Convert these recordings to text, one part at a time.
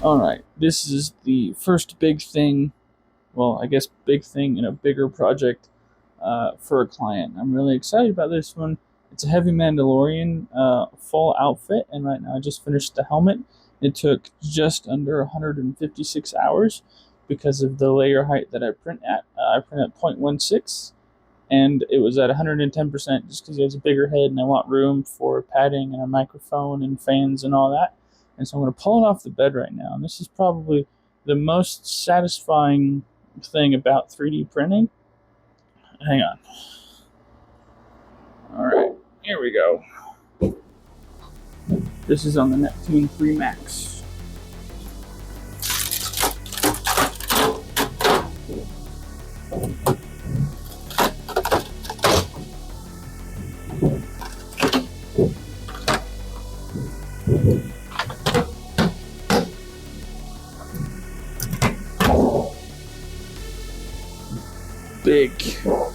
Alright, this is the first big thing, well, I guess big thing in a bigger project for a client. I'm really excited about this one. It's a Heavy Mandolorian full outfit, and right now I just finished the helmet. It took just under 156 hours because of the layer height that I print at. I print at 0.16, and it was at 110% just because it has a bigger head and I want room for padding and a microphone and fans and all that. And so I'm going to pull it off the bed right now. And this is probably the most satisfying thing about 3D printing. Hang on. All right, here we go. This is on the Neptune 3 Max.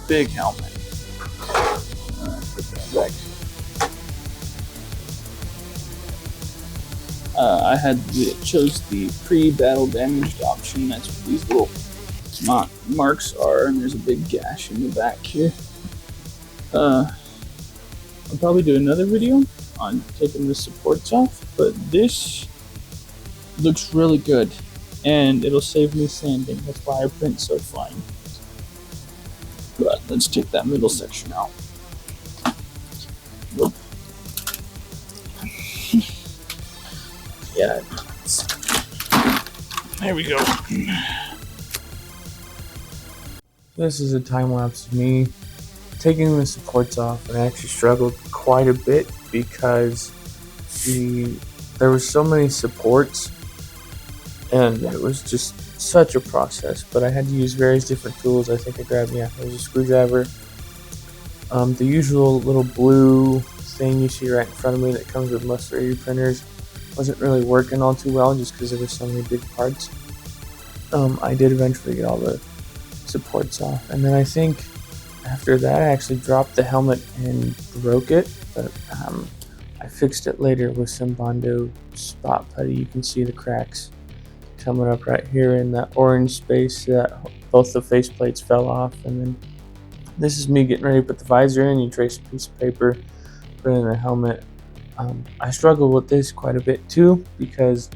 Big helmet. Put that back. I chose the pre-battle damaged option. That's what these little marks are, and there's a big gash in the back here. I'll probably do another video on taking the supports off, but this looks really good, and it'll save me sanding. That's why I print so fine. But let's take that middle section out. Nope. Yeah. There we go. This is a time lapse of me taking the supports off, and I actually struggled quite a bit because there were so many supports, and it was just such a process. But I had to use various different tools. I think I grabbed, there was a screwdriver, the usual little blue thing you see right in front of me that comes with most 3D printers wasn't really working all too well just because there were so many big parts. I did eventually get all the supports off, and then I think after that I actually dropped the helmet and broke it, but I fixed it later with some Mando spot putty. You can see the cracks coming up right here in that orange space that both the face plates fell off. And then this is me getting ready to put the visor in. You trace a piece of paper, put it in the helmet. I struggled with this quite a bit too because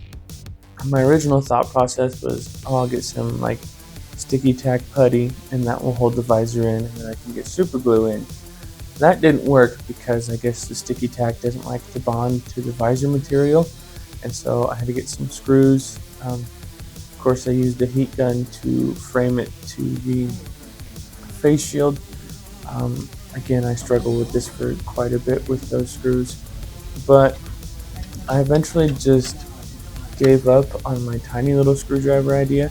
my original thought process was, I'll get some like sticky tack putty and that will hold the visor in, and then I can get super glue in. That didn't work because I guess the sticky tack doesn't like to bond to the visor material, and so I had to get some screws. Of course, I used a heat gun to frame it to the face shield. Again, I struggled with this for quite a bit with those screws, but I eventually just gave up on my tiny little screwdriver idea,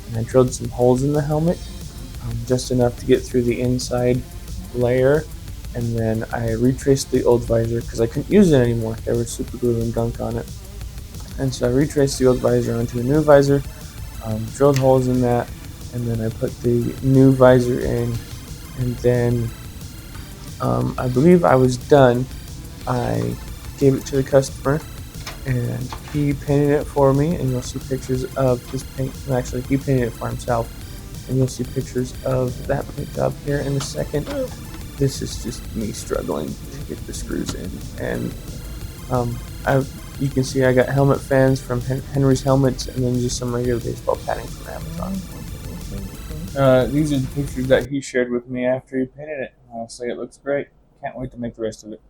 and I drilled some holes in the helmet, just enough to get through the inside layer, and then I retraced the old visor because I couldn't use it anymore. There was super glue and gunk on it, and so I retraced the old visor onto a new visor, drilled holes in that, and then I put the new visor in, and then I believe I was done. I gave it to the customer, and he painted it for me, and you'll see pictures of his paint. Well, actually, he painted it for himself, and you'll see pictures of that pickup here in a second. This is just me struggling to get the screws in, and you can see I got helmet fans from Henry's Helmets, and then just some regular baseball padding from Amazon. These are the pictures that he shared with me after he painted it. Honestly, it looks great. Can't wait to make the rest of it.